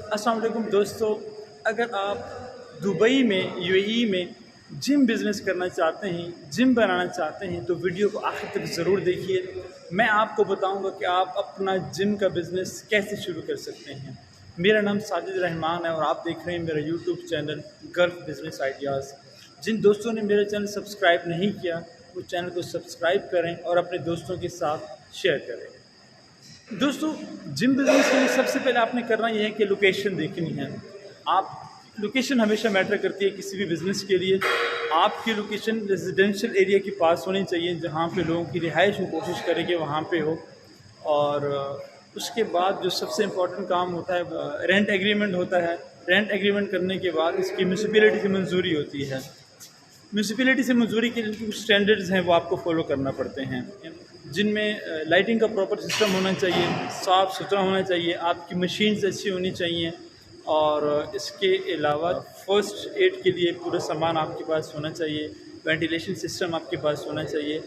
अस्सलाम वालेकुम दोस्तों, अगर आप दुबई में यूएई में जिम बिज़नेस करना चाहते हैं, जिम बनाना चाहते हैं तो वीडियो को आखिर तक ज़रूर देखिए। मैं आपको बताऊंगा कि आप अपना जिम का बिज़नेस कैसे शुरू कर सकते हैं। मेरा नाम साजिद रहमान है और आप देख रहे हैं मेरा YouTube channel Gulf Business Ideas. जिन दोस्तों ने मेरा चैनल सब्सक्राइब नहीं किया वो चैनल को सब्सक्राइब करें और अपने दोस्तों के साथ शेयर करें। दोस्तों, जिम बिज़नेस के लिए सबसे पहले आपने करना यह है कि लोकेशन देखनी है। आप लोकेशन हमेशा मैटर करती है किसी भी बिज़नेस के लिए। आपकी लोकेशन रेजिडेंशियल एरिया के पास होनी चाहिए जहाँ पे लोगों की रिहाइश को कोशिश करें कि वहाँ पे हो। और उसके बाद जो सबसे इम्पोर्टेंट काम होता है रेंट एग्रीमेंट होता है। रेंट एग्रीमेंट करने के बाद इसकी म्यूनसिपैलिटी से मंजूरी होती है। म्यूनसिपैलिटी से मंजूरी के लिए कुछ स्टैंडर्ड्स हैं वो आपको फॉलो करना पड़ते हैं, जिनमें लाइटिंग का प्रॉपर सिस्टम होना चाहिए, साफ़ सुथरा होना चाहिए, आपकी मशीन्स अच्छी होनी चाहिए और इसके अलावा फर्स्ट एड के लिए पूरा सामान आपके पास होना चाहिए, वेंटिलेशन सिस्टम आपके पास होना चाहिए।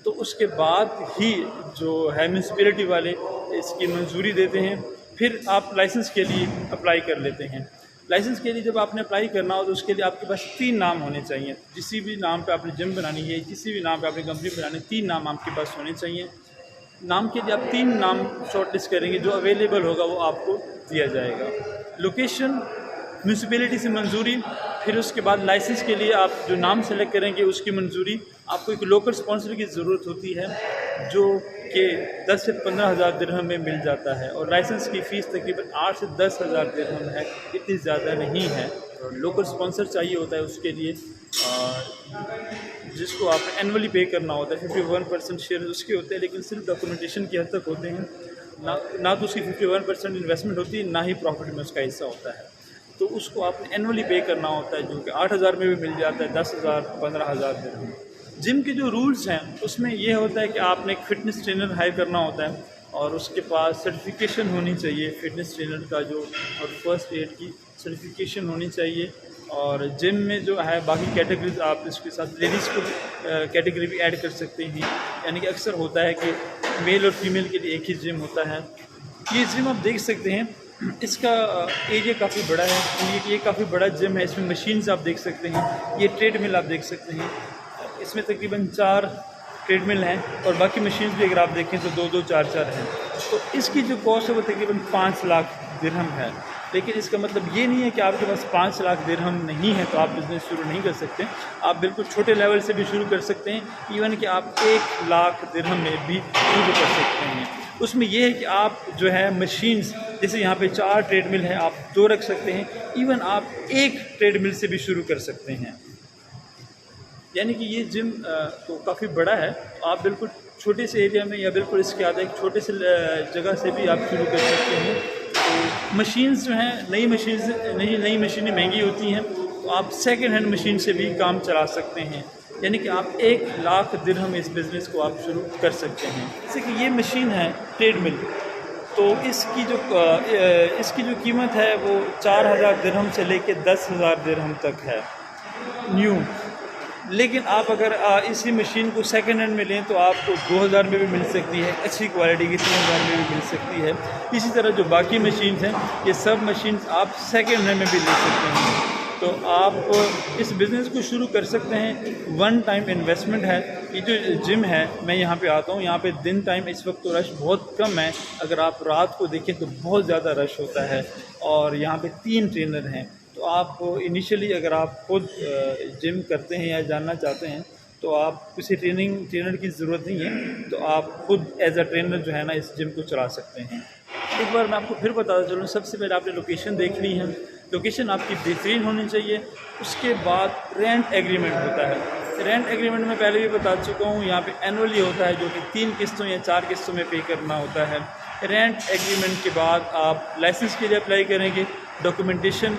तो उसके बाद ही जो है म्यूनसिपैलिटी वाले इसकी मंजूरी देते हैं। फिर आप लाइसेंस के लिए अप्लाई कर लेते हैं। लाइसेंस के लिए जब आपने अप्लाई करना हो तो उसके लिए आपके पास 3 नाम होने चाहिए। जिस भी नाम पे आपने जिम बनानी है, किसी भी नाम पे आपने कंपनी बनानी है, 3 नाम आपके पास होने चाहिए। नाम के लिए आप 3 नाम शॉर्टलिस्ट करेंगे, जो अवेलेबल होगा वो आपको दिया जाएगा। लोकेशन, म्यूनसिपैलिटी से मंजूरी, फिर उसके बाद लाइसेंस के लिए आप जो नाम सेलेक्ट करेंगे उसकी मंजूरी। आपको एक लोकल स्पॉन्सर की ज़रूरत होती है जो कि 10 से 15 हज़ार दिरहम में मिल जाता है और लाइसेंस की फ़ीस तकरीबन 8 से 10 हज़ार दिरहम है, इतनी ज़्यादा नहीं है। और लोकल स्पॉन्सर चाहिए होता है उसके लिए, जिसको आप एनुअली पे करना होता है। 51% शेयर उसके होते हैं, लेकिन सिर्फ डॉक्यूमेंटेशन की हद तक होते हैं। ना तो उसकी 51% इन्वेस्टमेंट होती है, ना ही प्रॉफिट में उसका हिस्सा होता है। तो उसको आपने एनुअली पे करना होता है, जो कि 8,000 में भी मिल जाता है, 10,000, 15,000 दिरहम। जिम के जो रूल्स हैं उसमें यह होता है कि आपने एक फ़िटनेस ट्रेनर हायर करना होता है और उसके पास सर्टिफिकेशन होनी चाहिए फ़िटनेस ट्रेनर का जो, और फर्स्ट एड की सर्टिफिकेशन होनी चाहिए। और जिम में जो है बाकी कैटेगरीज आप इसके साथ लेडीज़ को कैटेगरी भी ऐड कर सकते हैं। यानी कि अक्सर होता है कि मेल और फीमेल के लिए एक ही जिम होता है। ये जिम आप देख सकते हैं, इसका एरिया काफ़ी बड़ा है। ये काफ़ी बड़ा जिम है। इसमें मशीन्स आप देख सकते हैं, ये ट्रेडमिल आप देख सकते हैं। इसमें तकरीबन 4 ट्रेडमिल हैं और बाकी मशीन्स भी अगर आप देखें तो 2-2, 4-4 हैं। तो इसकी जो कॉस्ट है वो तकरीबन 5 लाख दिरहम है। लेकिन इसका मतलब ये नहीं है कि आपके पास 5 लाख दिरहम नहीं है तो आप बिज़नेस शुरू नहीं कर सकते। आप बिल्कुल छोटे लेवल से भी शुरू कर सकते हैं। इवन कि आप 1 लाख दिरहम में भी शुरू कर सकते हैं। उसमें यह है कि आप जो है मशीन्स, जैसे यहाँ पे 4 ट्रेडमिल हैं, आप 2 रख सकते हैं। इवन आप 1 ट्रेडमिल से भी शुरू कर सकते हैं। यानी कि ये जिम तो काफ़ी बड़ा है। आप बिल्कुल छोटे से एरिया में या बिल्कुल इसके आधा एक छोटे से जगह से भी आप शुरू कर सकते हैं। तो मशीन्स जो हैं, नई मशीनें महंगी होती हैं, तो आप सेकंड हैंड मशीन से भी काम चला सकते हैं। यानी कि आप 1 लाख दिरहम इस बिज़नेस को आप शुरू कर सकते हैं। जैसे कि ये मशीन है ट्रेडमिल, तो इसकी जो कीमत है वो 4,000 दिरहम से लेके 10,000 दिरहम तक है न्यू। लेकिन आप अगर इसी मशीन को सेकंड हैंड में लें तो आपको 2,000 में भी मिल सकती है, अच्छी क्वालिटी की 3,000 में भी मिल सकती है। इसी तरह जो बाकी मशीन्स हैं, ये सब मशीन्स आप सेकंड हैंड में भी ले सकते हैं। तो आप इस बिज़नेस को शुरू कर सकते हैं। 1 टाइम इन्वेस्टमेंट है। ये जो जिम है, मैं यहाँ पे आता हूँ, यहाँ पे दिन टाइम इस वक्त तो रश बहुत कम है। अगर आप रात को देखें तो बहुत ज़्यादा रश होता है और यहाँ पे 3 ट्रेनर हैं। तो आप इनिशियली अगर आप खुद जिम करते हैं या जानना चाहते हैं तो आप किसी ट्रेनर की ज़रूरत नहीं है, तो आप खुद एज अ ट्रेनर जो है ना इस जिम को चला सकते हैं। एक बार मैं आपको फिर बताता चलूँ, सबसे पहले आपने लोकेशन देखनी है। लोकेशन आपकी बेहतरीन होनी चाहिए। उसके बाद रेंट एग्रीमेंट होता है। रेंट एग्रीमेंट में पहले भी बता चुका हूँ, यहाँ पे एनुअली होता है जो कि 3 किस्तों या 4 किस्तों में पे करना होता है। रेंट एग्रीमेंट के बाद आप लाइसेंस के लिए अप्लाई करेंगे। डॉक्यूमेंटेशन,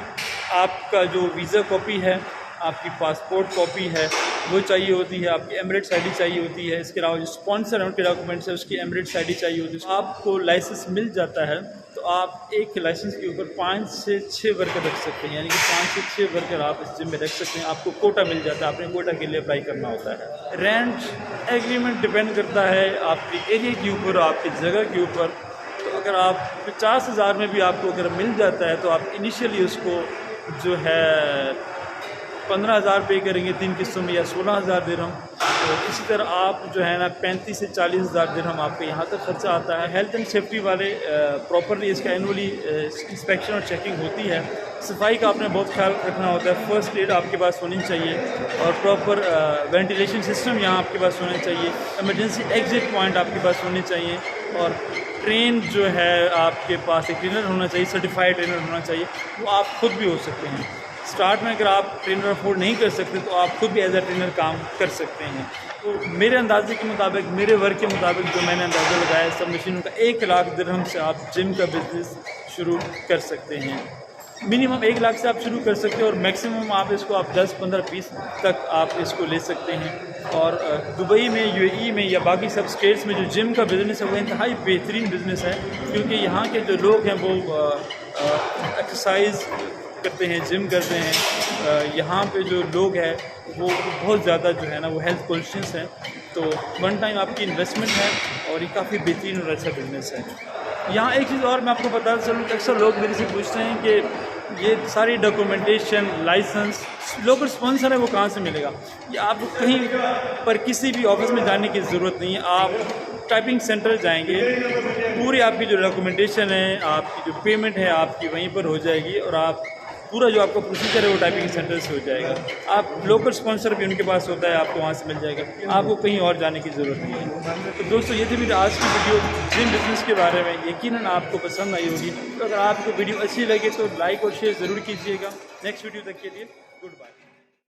आपका जो वीज़ा कॉपी है, आपकी पासपोर्ट कॉपी है वो चाहिए होती है, आपकी एमिरेट्स आईडी चाहिए होती है। इसके अलावा जो स्पॉन्सर है उनके डॉक्यूमेंट्स है, उसकी एमिरेट्स आईडी चाहिए होती है। आपको लाइसेंस मिल जाता है तो आप एक लाइसेंस के ऊपर 5 से 6 वर्कर रख सकते हैं। यानी कि 5 से 6 वर्कर आप इस जिम में रख सकते हैं। आपको कोटा मिल जाता है, आपने कोटा के लिए अप्लाई करना होता है। रेंट एग्रीमेंट डिपेंड करता है आपके एरिया के ऊपर, आपकी जगह के ऊपर। तो अगर आप 50,000 में भी आपको अगर मिल जाता है तो आप इनिशियली उसको जो है 15,000 पे करेंगे 3 किस्तों में या 16,000 दिरहम। तो इसी तरह आप जो है ना 35 से 40,000 दिरहम आपको यहाँ तक खर्चा आता है। हेल्थ एंड सेफ्टी वाले प्रॉपरली इसका एनुअली इंस्पेक्शन और चेकिंग होती है। सफाई का आपने बहुत ख्याल रखना होता है। फर्स्ट एड आपके पास होनी चाहिए और प्रॉपर वेंटिलेशन सिस्टम यहाँ आपके पास होना चाहिए। इमरजेंसी एग्जिट पॉइंट आपके पास होने चाहिए और ट्रेन जो है आपके पास एक ट्रेनर होना चाहिए, सर्टिफाइड ट्रेनर होना चाहिए। वो आप खुद भी हो सकते हैं। स्टार्ट में अगर आप ट्रेनर अफोर्ड नहीं कर सकते तो आप खुद भी एज अ ट्रेनर काम कर सकते हैं। तो मेरे अंदाजे के मुताबिक, मेरे वर्क के मुताबिक जो मैंने अंदाज़ा लगाया सब मशीनों का 1 लाख दिरहम से आप जिम का बिज़नेस शुरू कर सकते हैं। मिनिमम 1 लाख से आप शुरू कर सकते हैं और मैक्सिमम आप इसको आप 10, 15, 20 तक आप इसको ले सकते हैं। और दुबई में, यूएई में या बाकी सब स्टेट्स में जो जिम का बिज़नेस है वो इंतहाई बेहतरीन बिज़नेस है, क्योंकि यहाँ के जो लोग हैं वो एक्सरसाइज करते हैं, जिम करते हैं। यहाँ पे जो लोग हैं वो बहुत ज़्यादा जो है ना वो हेल्थ कॉन्शियस हैं। तो वन टाइम आपकी इन्वेस्टमेंट है और ये काफ़ी बेहतरीन और अच्छा बिज़नेस है। यहाँ एक चीज़ और मैं आपको बताता चलूँ, अक्सर लोग मेरे से पूछते हैं कि ये सारी डॉक्यूमेंटेशन, लाइसेंस, लोकल स्पॉन्सर है वो कहाँ से मिलेगा। ये आपको कहीं पर किसी भी ऑफिस में जाने की ज़रूरत नहीं है। आप टाइपिंग सेंटर जाएंगे, पूरी आपकी जो डॉक्यूमेंटेशन है, आपकी जो पेमेंट है आपकी वहीं पर हो जाएगी और आप पूरा जो आपका प्रोसीजर है वो टाइपिंग सेंटर से हो जाएगा। आप लोकल स्पॉन्सर भी उनके पास होता है, आपको वहाँ से मिल जाएगा, आपको कहीं और जाने की ज़रूरत नहीं है। तो दोस्तों ये थी मेरी आज की वीडियो जिम बिज़नेस के बारे में। यकीनन आपको पसंद आई होगी। तो अगर आपको वीडियो अच्छी लगे तो लाइक और शेयर ज़रूर कीजिएगा। नेक्स्ट वीडियो तक के लिए गुड बाय।